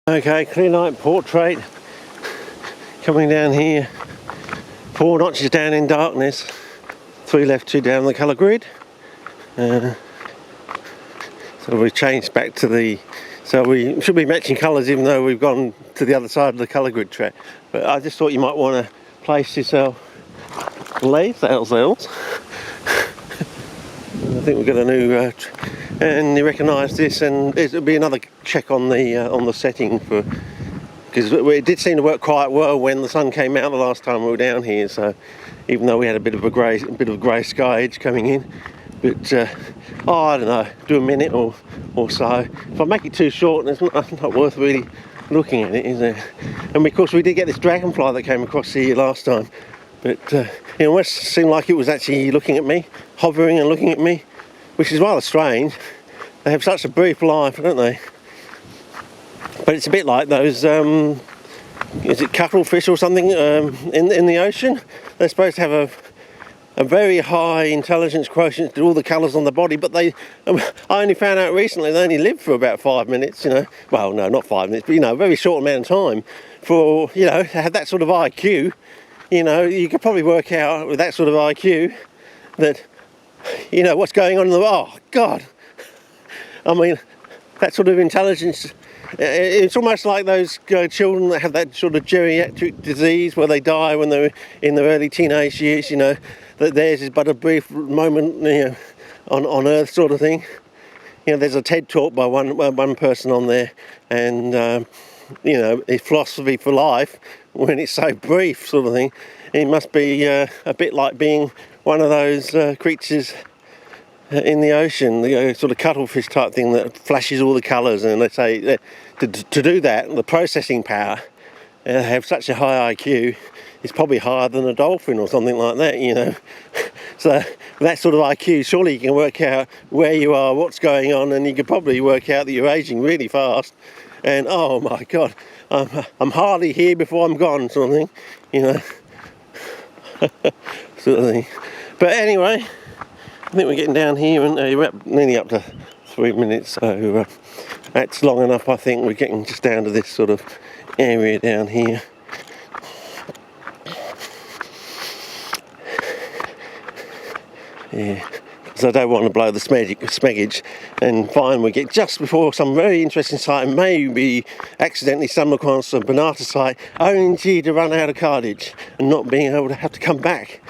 Okay, clear night portrait coming down here, 4 notches down in darkness, 3 left, 2 down the colour grid. So we've changed back to the, so we should be matching colours even though we've gone to the other side of the colour grid track. But I just thought you might want to place yourself ourselves. I think we've got a new and you recognise this, and it'll be another check on the setting for, because it did seem to work quite well when the sun came out the last time we were down here. So even though we had a bit of grey sky edge coming in, but I don't know, do a minute or so. If I make it too short, it's not worth really looking at it, is it? And of course we did get this dragonfly that came across here last time, but it almost seemed like it was actually looking at me, hovering and looking at me, which is rather strange. They have such a brief life, don't they? But it's a bit like those, is it cuttlefish or something in the ocean? They're supposed to have a very high intelligence quotient to all the colours on the body, but I only found out recently they only live for about 5 minutes, you know. Well, no, not 5 minutes, but, you know, a very short amount of time for, you know, to have that sort of IQ. You know, you could probably work out with that sort of IQ that, you know, what's going on in the, oh, God. I mean, that sort of intelligence, it's almost like those children that have that sort of geriatric disease where they die when they're in their early teenage years, you know, that theirs is but a brief moment, you know, on Earth sort of thing. You know, there's a TED talk by one person on there, and, you know, it's philosophy for life when it's so brief sort of thing. It must be a bit like being one of those creatures in the ocean, the sort of cuttlefish type thing that flashes all the colours, and they say to do that, the processing power, have such a high IQ, is probably higher than a dolphin or something like that, you know. So with that sort of IQ, surely you can work out where you are, what's going on, and you could probably work out that you're ageing really fast. And oh my God, I'm hardly here before I'm gone, sort of thing, you know. Sort of thing. But anyway, I think we're getting down here, and we're nearly up to 3 minutes, so that's long enough. I think we're getting just down to this sort of area down here. Yeah, because I don't want to blow the smeggage and find we get just before some very interesting site, and maybe accidentally stumble across a banana site, only to run out of cartage and not being able to have to come back.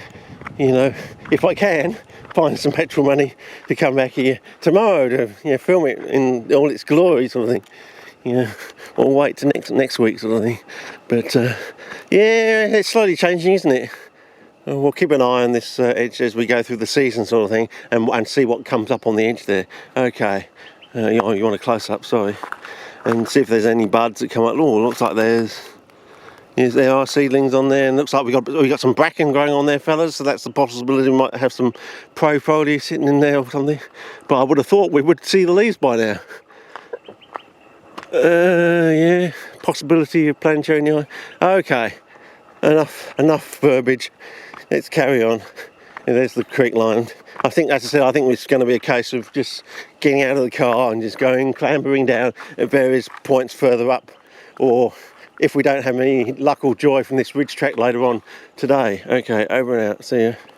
You know, if I can find some petrol money to come back here tomorrow to, you know, film it in all its glory, sort of thing, you know, or wait to next week, sort of thing. But yeah, it's slowly changing, isn't it? We'll keep an eye on this edge as we go through the season, sort of thing, and see what comes up on the edge there. Okay, you want a close up, sorry, and see if there's any buds that come up. Oh, looks like there are seedlings on there, and looks like we got some bracken growing on there, fellas. So that's the possibility we might have some pro-foliage sitting in there or something. But I would have thought we would see the leaves by now. Yeah, possibility of plantagenet. Okay, enough verbiage. Let's carry on. And there's the creek line. I think, as I said, I think it's going to be a case of just getting out of the car and just clambering down at various points further up, or if we don't have any luck or joy from this ridge track later on today. Okay, over and out. See ya.